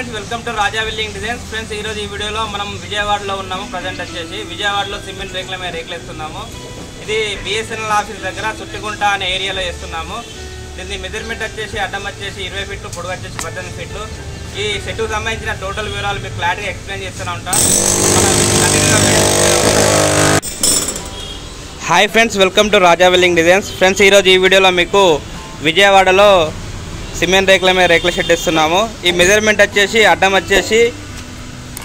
Friends, welcome to Raja building designs. Friends, ఈరోజు ఈ వీడియోలో మనం విజయవాడలో ఉన్నాము. ప్రజెంట్ వచ్చేసి విజయవాడలో సిమెంట్ రేకుల మీద రేకులు వేస్తున్నాము. ఇది బిఎస్ఎన్ఎల్ ఆఫీస్ దగ్గర చుట్టుకుంట అనే ఏరియాలో వేస్తున్నాము. దీని మెజర్మెంట్ వచ్చేసి అడ్డం వచ్చేసి 20 ఫీట్లు, పొడవు వచ్చేసి 18 ఫీట్లు. ఈ సెట్కు సంబంధించిన టోటల్ వివరాలు మీకు క్లారిటీగా ఎక్స్ప్లెయిన్ చేస్తూనే ఉంటా. Hi friends, welcome to Raja building designs. Friends, ఈరోజు ఈ వీడియోలో మీకు విజయవాడలో సిమెంట్ రేకుల మీద రేకుల షెడ్ ఇస్తున్నాము. ఈ మెజర్మెంట్ వచ్చేసి అడ్డం వచ్చేసి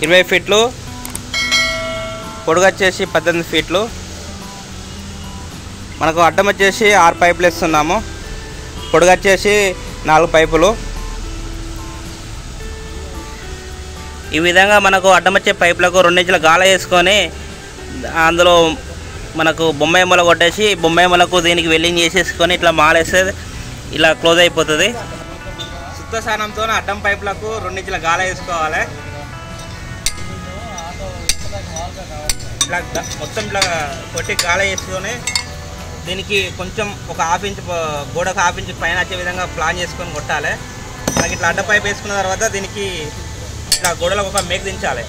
20 ఫీట్లు, పొడుగు వచ్చేసి 18 ఫీట్లు. మనకు అడ్డం వచ్చేసి 6 పైపులు ఇస్తున్నాము, పొడుగు వచ్చేసి 4 పైపులు. ఈ విధంగా మనకు అడ్డం వచ్చే పైపులకు 2 ఇంచుల గాల వేసుకొని అందులో మనకు బొమ్మాయి మొల కొట్టేసి బొమ్మాయి మొలకు దీనికి వెల్డింగ్ చేసేసుకొని ఇట్లా మాలేస్తే ఇలా క్లోజ్ అయిపోతుంది. శుద్ధ స్థానంతో అడ్డం పైపులకు 2 ఇంచుల గాల వేసుకోవాలి. ఇట్లా మొత్తం ఇట్లా కొట్టి గాల వేసుకొని దీనికి కొంచెం ఒక 1/2 ఇంచ్ గోడకు 1/2 ఇంచ్ పైన వచ్చే విధంగా ప్లాన్ చేసుకొని కొట్టాలి. మనకి ఇట్లా అడ్డ పైపు వేసుకున్న తర్వాత దీనికి ఇట్లా గోడలకు ఒక మేక్ దించాలి.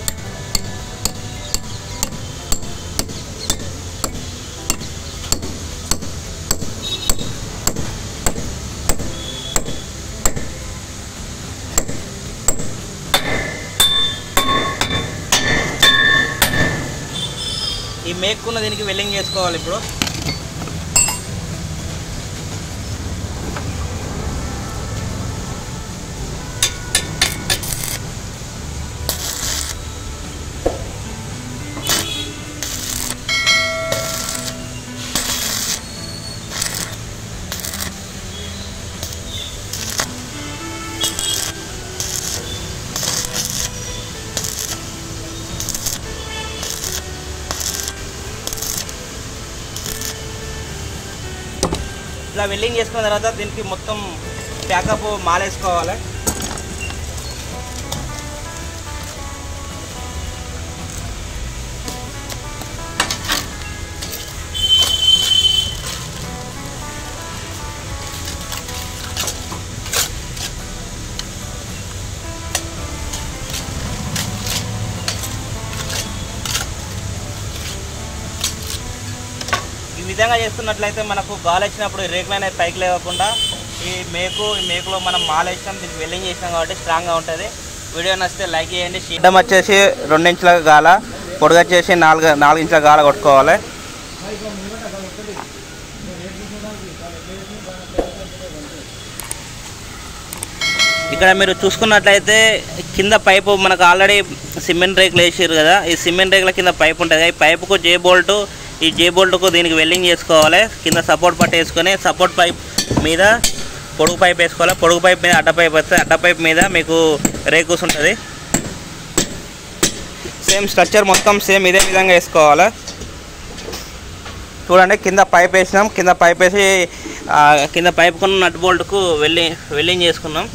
ఈ మేక్కున్న దీనికి వెల్డింగ్ చేసుకోవాలి. ఇప్పుడు ఇలా వెల్డింగ్ చేసుకున్న తర్వాత దీనికి మొత్తం ప్యాకప్ మాలేసుకోవాలి. ఈ విధంగా చేస్తున్నట్లయితే మనకు గాలి వచ్చినప్పుడు రేకులు అనేది పైకి లేకుండా ఈ మేకులో మనం మాల వేసినాం, దీనికి వెల్డింగ్ చేసినాం కాబట్టి స్ట్రాంగ్గా ఉంటుంది. వీడియో నచ్చితే లైక్ చేయండి. అడ్డం వచ్చేసి 2 ఇంచుల గాల, పొడుగు వచ్చేసి 4 ఇంచుల గాల కొట్టుకోవాలి. ఇక్కడ మీరు చూసుకున్నట్లయితే కింద పైపు మనకు ఆల్రెడీ సిమెంట్ రేకులు వేసారు కదా, ఈ సిమెంట్ రేకుల కింద పైపు ఉంటుంది. ఈ పైపుకు ఈ జే బోల్ట్కు దీనికి వెల్డింగ్ చేసుకోవాలి. కింద సపోర్ట్ పట్టు వేసుకొని సపోర్ట్ పైప్ మీద పొడుగు పైప్ వేసుకోవాలి. పొడుగు పైప్ మీద అడ్డ పైప్ వస్తే అడ్డ పైప్ మీద మీకు రేకుస్ ఉంటుంది. సేమ్ స్ట్రక్చర్ మొత్తం సేమ్ ఇదే విధంగా వేసుకోవాలి. చూడండి, కింద పైప్ వేసినాం. కింద పైప్ వేసి కింద పైపుకున్న నట్ బోల్ట్కు వెల్డింగ్ చేసుకున్నాం.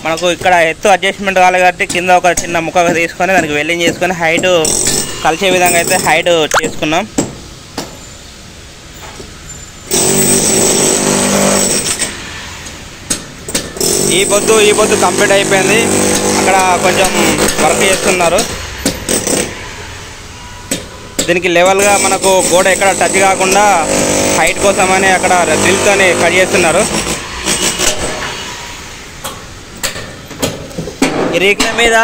మనకు ఇక్కడ ఎత్తు అడ్జస్ట్మెంట్ కావాలి కాబట్టి కింద ఒక చిన్న ముక్క తీసుకొని దానికి వెల్డింగ్ చేసుకొని హైట్ కలిసే విధంగా అయితే హైట్ చేసుకున్నాం. ఈ పొద్దు కంప్లీట్ అయిపోయింది. అక్కడ కొంచెం వర్క్ చేస్తున్నారు. దీనికి లెవెల్గా మనకు గోడ ఎక్కడ టచ్ కాకుండా హైట్ కోసమని అక్కడ డ్రిల్తోని కట్ చేస్తున్నారు. ఈ రేకుల మీద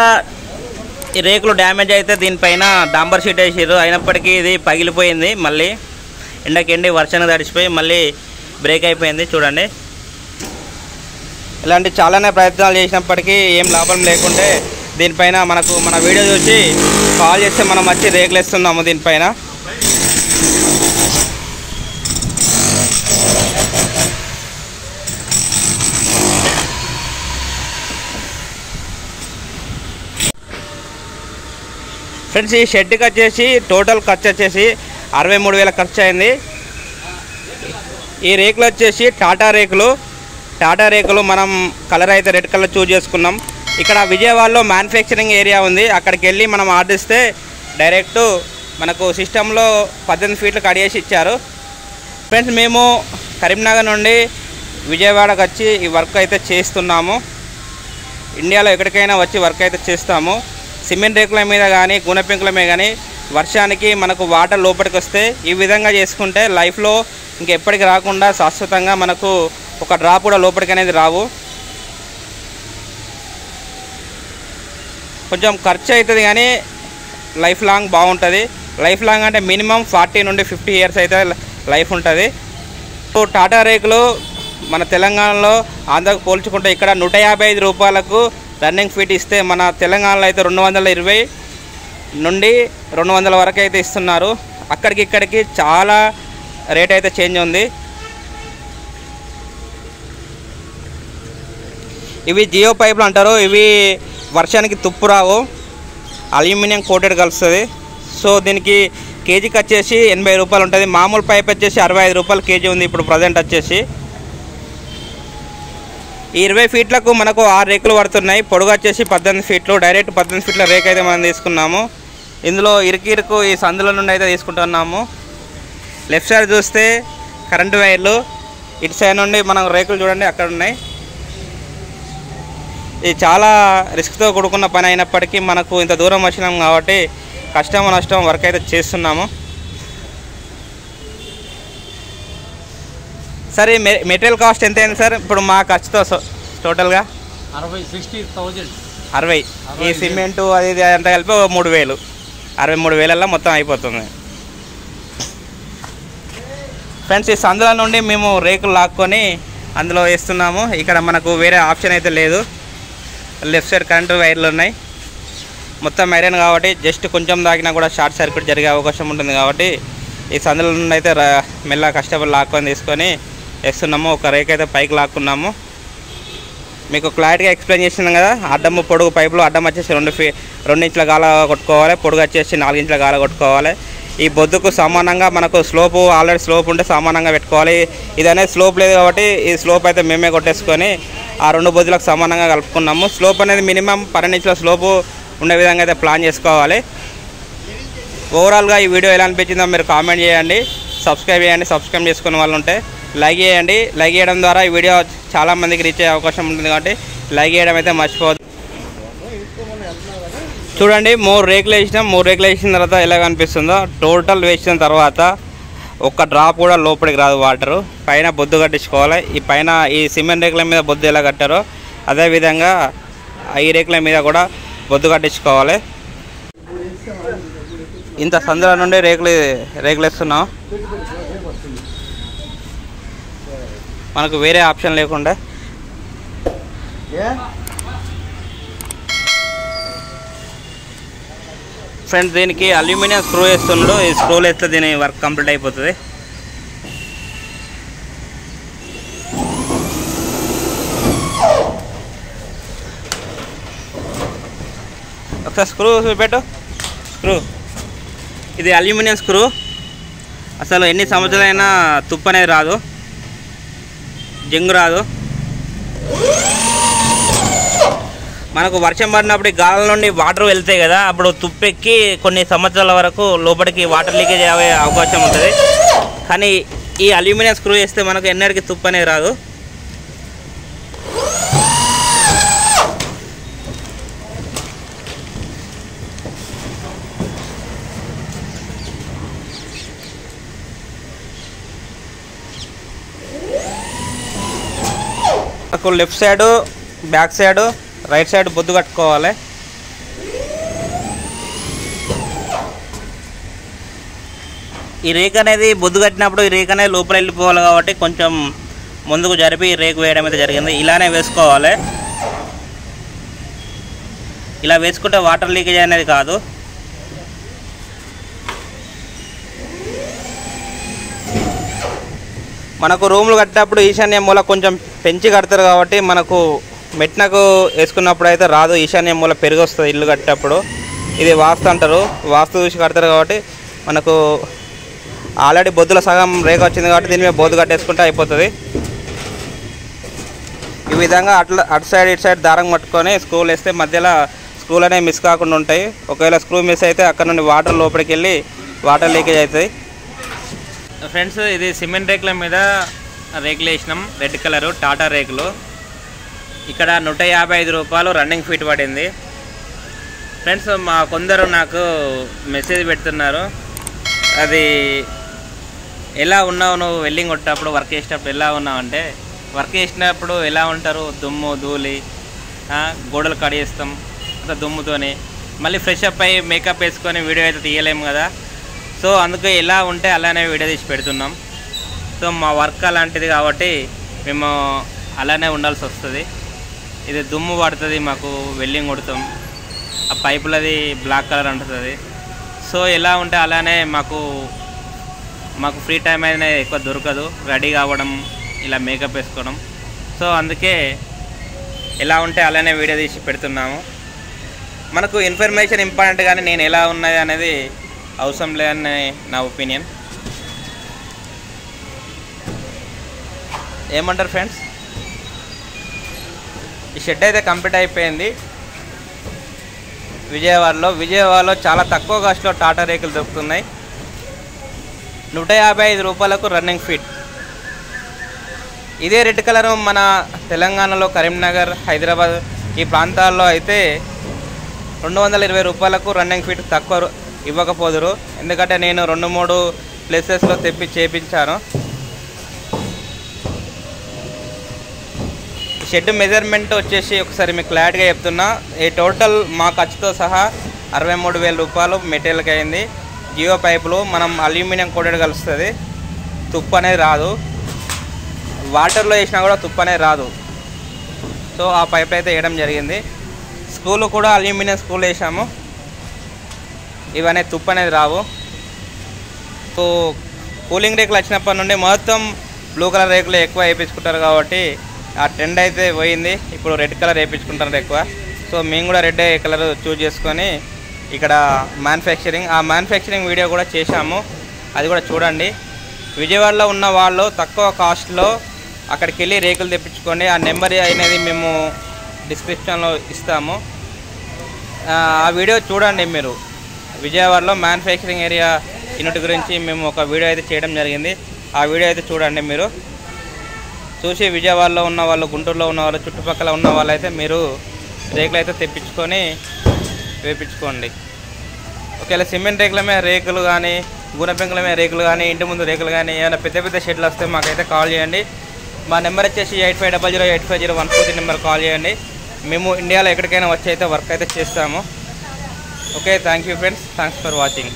ఈ రేకులు డ్యామేజ్ అయితే దీనిపైన డాంబర్ షీట్ వేసారు. అయినప్పటికీ ఇది పగిలిపోయింది. మళ్ళీ ఎండకి వర్షానికి తడిచిపోయి మళ్ళీ బ్రేక్ అయిపోయింది. చూడండి, ఇలాంటి చాలానే ప్రయత్నాలు చేసినప్పటికీ ఏం లాభం లేకుంటే దీనిపైన మన వీడియో చూసి కాల్ చేస్తే మనం వచ్చి రేకులు వేస్తున్నాము దీనిపైన. ఫ్రెండ్స్, ఈ షెడ్కి వచ్చేసి టోటల్ ఖర్చు వచ్చేసి 63,000 ఖర్చు అయింది. ఈ రేకులు వచ్చేసి టాటా రేకులు మనం కలర్ అయితే రెడ్ కలర్ చూజ్ చేసుకున్నాం. ఇక్కడ విజయవాడలో మ్యానుఫ్యాక్చరింగ్ ఏరియా ఉంది. అక్కడికి వెళ్ళి మనం ఆర్డర్ ఇస్తే డైరెక్ట్ మనకు సిస్టంలో 18 ఫీట్లు కడిగేసి ఇచ్చారు. ఫ్రెండ్స్, మేము కరీంనగర్ నుండి విజయవాడకు వచ్చి ఈ వర్క్ అయితే చేస్తున్నాము. ఇండియాలో ఎక్కడికైనా వచ్చి వర్క్ అయితే చేస్తాము. సిమెంట్ రేకుల మీద కానీ గుణపెంకుల మీద కానీ వర్షానికి మనకు వాటర్ లోపలికి వస్తే ఈ విధంగా చేసుకుంటే లైఫ్లో ఇంకెప్పటికి రాకుండా శాశ్వతంగా మనకు ఒక డ్రాప్ కూడా లోపలికి అనేది రావు. కొంచెం ఖర్చు అవుతుంది కానీ లైఫ్ లాంగ్ బాగుంటుంది. లైఫ్ లాంగ్ అంటే మినిమం 40 నుండి 50 ఇయర్స్ అయితే లైఫ్ ఉంటుంది. టాటా రేకులు మన తెలంగాణలో ఆంధ్రాకు పోల్చుకుంటే ఇక్కడ 155 రూపాయలకు రన్నింగ్ ఫీట్ ఇస్తే మన తెలంగాణలో అయితే 220 నుండి 200 వరకు అయితే ఇస్తున్నారు. అక్కడికి ఇక్కడికి చాలా రేట్ అయితే చేంజ్ ఉంది. ఇవి జియో పైపులు అంటారు. ఇవి వర్షానికి తుప్పు రావు, అల్యూమినియం కోటెడ్ కలుస్తుంది. సో దీనికి కేజీకి వచ్చేసి 80 రూపాయలు ఉంటుంది. మామూలు పైప్ వచ్చేసి 65 రూపాయలు కేజీ ఉంది ఇప్పుడు ప్రజెంట్ వచ్చేసి. ఈ 20 ఫీట్లకు మనకు 6 రేకులు పడుతున్నాయి. పొడుగు వచ్చేసి 18 ఫీట్లు. డైరెక్ట్ 18 ఫీట్ల రేక్ అయితే మనం తీసుకున్నాము. ఇందులో ఇరుకు ఈ సందుల నుండి అయితే తీసుకుంటున్నాము. లెఫ్ట్ సైడ్ చూస్తే కరెంటు వైర్లు, ఇటు సైడ్ నుండి మనం రేకులు చూడండి అక్కడ ఉన్నాయి. ఇది చాలా రిస్క్తో కూడుకున్న పని అయినప్పటికీ మనకు ఇంత దూరం వచ్చినాం కాబట్టి కష్టం నష్టం వర్క్ అయితే చేస్తున్నాము. సార్ ఈ మెటీరియల్ కాస్ట్ ఎంత అయింది సార్ ఇప్పుడు మా ఖర్చుతో టోటల్గా? 60. ఈ సిమెంటు అది ఇది అంతా కలిపి 3,000, 63,000 మొత్తం అయిపోతుంది. ఫ్రెండ్స్, ఈ సందుల నుండి మేము రేకులు లాక్కొని అందులో వేస్తున్నాము. ఇక్కడ మనకు వేరే ఆప్షన్ అయితే లేదు. లెఫ్ట్ సైడ్ కరెంటు వైర్లు ఉన్నాయి. మొత్తం ఐరన్ కాబట్టి జస్ట్ కొంచెం దాకినా కూడా షార్ట్ సర్క్యూట్ జరిగే అవకాశం ఉంటుంది కాబట్టి ఈ సందుల నుండి అయితే మెల్లగా కష్టపడి లాక్కొని తీసుకొని వేస్తున్నాము. ఒక రేక్ అయితే పైకి లాక్కున్నాము. మీకు క్లారిటీగా ఎక్స్ప్లెయిన్ చేసినాం కదా. అడ్డము పొడుగు పైపులు అడ్డం వచ్చేసి 2 ఇంచుల గాల కొట్టుకోవాలి, పొడుగు వచ్చేసి 4 ఇంచుల గాల కొట్టుకోవాలి. ఈ బొద్దుకు సమానంగా మనకు స్లోపు ఆల్రెడీ స్లోప్ ఉంటే సమానంగా పెట్టుకోవాలి. ఇది అనేది స్లోప్ లేదు కాబట్టి ఈ స్లోప్ అయితే మేమే కొట్టేసుకొని ఆ 2 బొద్దులకు సమానంగా కలుపుకున్నాము. స్లోప్ అనేది మినిమం 12 ఇంచుల స్లోపు ఉండే విధంగా అయితే ప్లాన్ చేసుకోవాలి. ఓవరాల్గా ఈ వీడియో ఎలా అనిపించిందో మీరు కామెంట్ చేయండి, సబ్స్క్రైబ్ చేయండి. సబ్స్క్రైబ్ చేసుకునే వాళ్ళు ఉంటే లైక్ చేయండి. లైక్ చేయడం ద్వారా ఈ వీడియో చాలామందికి రీచ్ అయ్యే అవకాశం ఉంటుంది కాబట్టి లైక్ చేయడం అయితే మర్చిపోవద్దు. చూడండి, 3 రేకులు వేసినాం. 3 రేకులు వేసిన తర్వాత ఎలా కనిపిస్తుందో. టోటల్ వేసిన తర్వాత ఒక్క డ్రాప్ కూడా లోపలికి రాదు వాటరు. పైన బొద్దు కట్టించుకోవాలి. ఈ పైన ఈ సిమెంట్ రేకుల మీద బొద్దు ఎలా కట్టారో అదేవిధంగా ఈ రేకుల మీద కూడా బొద్దు కట్టించుకోవాలి. ఇంత సందుల నుండి రేకులు వేస్తున్నాం. మనకు వేరే ఆప్షన్ లేకుండా. ఫ్రెండ్స్, దీనికి అల్యూమినియం స్క్రూ వేస్తున్నాడు. ఈ స్క్రూలు వేస్తే దీని వర్క్ కంప్లీట్ అయిపోతుంది. ఒకసారి స్క్రూ చూపెట్టు. స్క్రూ ఇది అల్యూమినియం స్క్రూ. అసలు ఎన్ని సంవత్సరాలైనా తుప్పు అనేది రాదు, జంగు రాదు. మనకు వర్షం పడినప్పుడు గాలి నుండి వాటర్ వెళ్తాయి కదా, అప్పుడు తుప్పెక్కి కొన్ని సంవత్సరాల వరకు లోపలికి వాటర్ లీకేజ్ అయ్యే అవకాశం ఉంటుంది. కానీ ఈ అల్యూమినియం స్క్రూ వేస్తే మనకు ఎన్నటికీ తుప్పు అనేది రాదు. మనకు left side, back side, right side బొద్దు కట్టుకోవాలి. ఈ రేక్ అనేది బొద్దు కట్టినప్పుడు ఈ రేక్ అనేది లోపల వెళ్ళిపోవాలి కాబట్టి కొంచెం ముందుకు జరిపి రేకు వేయడం అయితే జరిగింది. ఇలానే వేసుకోవాలి. ఇలా వేసుకుంటే వాటర్ లీకేజ్ అనేది కాదు. మనకు రూములు కట్టినప్పుడు ఈశాన్య మూల కొంచెం పెంచి కడతారు కాబట్టి మనకు మెట్నకు వేసుకున్నప్పుడు అయితే రాదు. ఈశాన్య మూల పెరిగి వస్తుంది ఇల్లు కట్టేటప్పుడు. ఇది వాస్తు అంటారు. వాస్తు చూసి కడతారు కాబట్టి మనకు ఆల్రెడీ బొద్దుల సగం రేఖ వచ్చింది కాబట్టి దీని మీద బొద్దు కట్టేసుకుంటే అయిపోతుంది. ఈ విధంగా అటు సైడ్ ఇటు సైడ్ దారం పట్టుకొని స్క్రూలు వేస్తే మధ్యలో స్క్రూలు అనేవి మిస్ కాకుండా ఉంటాయి. ఒకవేళ స్క్రూ మిస్ అయితే అక్కడ నుండి వాటర్ లోపలికి వెళ్ళి వాటర్ లీకేజ్ అవుతాయి. ఫ్రెండ్స్, ఇది సిమెంట్ రేకుల మీద రేకులు వేసినాం, రెడ్ కలరు టాటా రేకులు. ఇక్కడ 155 రూపాయలు రన్నింగ్ ఫీట్ పడింది. ఫ్రెండ్స్, మా కొందరు నాకు మెసేజ్ పెడుతున్నారు, అది ఎలా ఉన్నావు నువ్వు వెల్డింగ్ కొట్టేటప్పుడు, వర్క్ చేసేటప్పుడు ఎలా ఉన్నావు అంటే, వర్క్ చేసినప్పుడు ఎలా ఉంటారు, దుమ్ము ధూళి, గోడలు కడిగేస్తాం అంత దుమ్ముతోని, మళ్ళీ ఫ్రెష్ అప్ అయ్యి మేకప్ వేసుకొని వీడియో అయితే తీయలేము కదా. సో అందుకే ఎలా ఉంటే అలానే వీడియో తీసి పెడుతున్నాం. సో మా వర్క్ అలాంటిది కాబట్టి మేము అలానే ఉండాల్సి వస్తుంది. ఇది దుమ్ము పడుతుంది, మాకు వెల్డింగ్ కొడతాం, ఆ పైపులది బ్లాక్ కలర్ అంటుంది. సో ఎలా ఉంటే అలానే మాకు ఫ్రీ టైం అనేది ఎక్కువ దొరకదు, రెడీ కావడం, ఇలా మేకప్ వేసుకోవడం. సో అందుకే ఎలా ఉంటే అలానే వీడియో తీసి పెడుతున్నాము. మనకు ఇన్ఫర్మేషన్ ఇంపార్టెంట్, కానీ నేను ఎలా ఉన్నది అనేది అవసరం లేదని నా ఒపీనియన్. ఏమంటారు ఫ్రెండ్స్? ఈ షెడ్ అయితే కంప్లీట్ అయిపోయింది. విజయవాడలో చాలా తక్కువ కాస్ట్లో టాటా రేకులు దొరుకుతున్నాయి. 155 రూపాయలకు రన్నింగ్ ఫీట్. ఇదే రెడ్ కలర్ మన తెలంగాణలో కరీంనగర్, హైదరాబాద్ ఈ ప్రాంతాల్లో అయితే 220 రూపాయలకు రన్నింగ్ ఫీట్ తక్కువ ఇవ్వకపోదురు. ఎందుకంటే నేను 2-3 ప్లేసెస్లో తెప్పి చేపించాను. షెడ్ మెజర్మెంట్ వచ్చేసి ఒకసారి మీకు క్లారిటీగా చెప్తున్నా. ఈ టోటల్ మా ఖర్చుతో సహా 63,000 రూపాయలు మెటీరియల్కి అయింది. జియో పైపులు మనం అల్యూమినియం కోటెడ్ కలుస్తుంది, తుప్పు అనేది రాదు. వాటర్లో వేసినా కూడా తుప్పు అనేది రాదు. సో ఆ పైపులు అయితే వేయడం జరిగింది. స్కూలు కూడా అల్యూమినియం స్కూల్ వేసాము, ఇవన్నీ తుప్పు అనేది రావు. సో కూలింగ్ రేకులు వచ్చినప్పటి నుండి మొత్తం బ్లూ కలర్ రేకులు ఎక్కువ వేయించుకుంటారు కాబట్టి ఆ ట్రెండ్ అయితే పోయింది. ఇప్పుడు రెడ్ కలర్ వేయించుకుంటారు ఎక్కువ. సో మేము కూడా రెడ్ కలర్ చూజ్ చేసుకొని ఇక్కడ ఆ మ్యానుఫ్యాక్చరింగ్ వీడియో కూడా చేశాము, అది కూడా చూడండి. విజయవాడలో ఉన్న వాళ్ళు తక్కువ కాస్ట్లో అక్కడికి వెళ్ళి రేకులు తెప్పించుకోండి. ఆ నెంబర్ అనేది మేము డిస్క్రిప్షన్లో ఇస్తాము, ఆ వీడియో చూడండి. మీరు విజయవాడలో మ్యానుఫ్యాక్చరింగ్ ఏరియా యూనిట్ గురించి మేము ఒక వీడియో అయితే చేయడం జరిగింది, ఆ వీడియో అయితే చూడండి. మీరు చూసి విజయవాడలో ఉన్న వాళ్ళు, గుంటూరులో ఉన్న వాళ్ళు, చుట్టుపక్కల ఉన్న వాళ్ళు అయితే మీరు రేకులు అయితే తెప్పించుకొని వేయించుకోండి. ఒకవేళ సిమెంట్ రేకుల మీద రేకులు కానీ, గుణ పెంకుల మీద రేకులు కానీ, ఇంటి ముందు రేకులు కానీ ఏమైనా పెద్ద పెద్ద షెడ్లు వస్తే మాకైతే కాల్ చేయండి. మా నెంబర్ వచ్చేసి 8500850140 నెంబర్ కాల్ చేయండి. మేము ఇండియాలో ఎక్కడికైనా వచ్చి అయితే వర్క్ అయితే చేస్తాము. Okay, thank you friends, thanks for watching.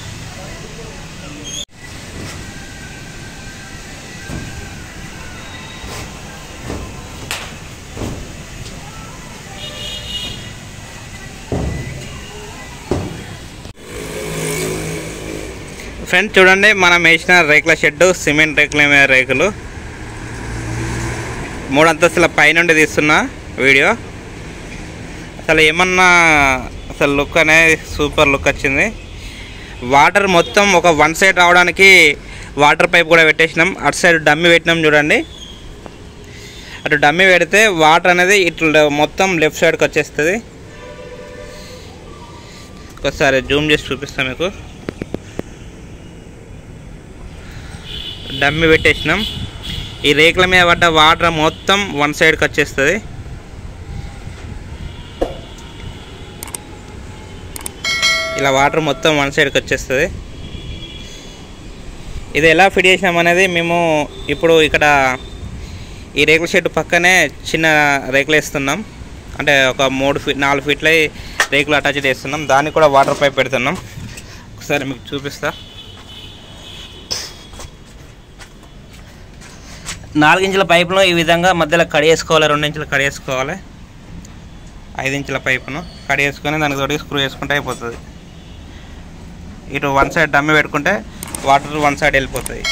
Friends చూడండి, మనం వేసిన రేకుల షెడ్ సిమెంట్ రేకుల మీద రేకులు 3 అంతస్తుల పైనుండి తీస్తున్న వీడియో. అసలు ఏమన్నా అసలు లుక్ అనేది సూపర్ లుక్ వచ్చింది. వాటర్ మొత్తం ఒక 1 సైడ్ రావడానికి వాటర్ పైప్ కూడా పెట్టేసినాం. అటు సైడ్ డమ్మి పెట్టినాం చూడండి. అటు డమ్మి పెడితే వాటర్ అనేది ఇట్లా మొత్తం లెఫ్ట్ సైడ్కి వచ్చేస్తుంది. ఒకసారి జూమ్ చేసి చూపిస్తాను మీకు. డమ్మి పెట్టేసినాం. ఈ రేకుల మీద పడ్డ వాటర్ మొత్తం 1 సైడ్కి వచ్చేస్తుంది. ఇలా వాటర్ మొత్తం 1 సైడ్కి వచ్చేస్తుంది. ఇది ఎలా ఫిట్ చేసినాం అనేది మేము ఇప్పుడు ఇక్కడ ఈ రేకుల షెడ్ పక్కనే చిన్న రేకులు వేస్తున్నాం. అంటే ఒక 4 ఫీట్ల రేకులు అటాచ్ చేస్తున్నాం. దానికి కూడా వాటర్ పైప్ పెడుతున్నాం. ఒకసారి మీకు చూపిస్తా. 4 ఇంచుల పైపును ఈ విధంగా మధ్యలో కడిగేసుకోవాలి. 2 ఇంచులు కడిగేసుకోవాలి. 5 ఇంచుల పైపును కడిగేసుకొని దానికి తోటి స్క్రూ వేసుకుంటే అయిపోతుంది. ఇటు 1 సైడ్ డమ్మి పెట్టుకుంటే వాటర్ 1 సైడ్ వెళ్ళిపోతుంది.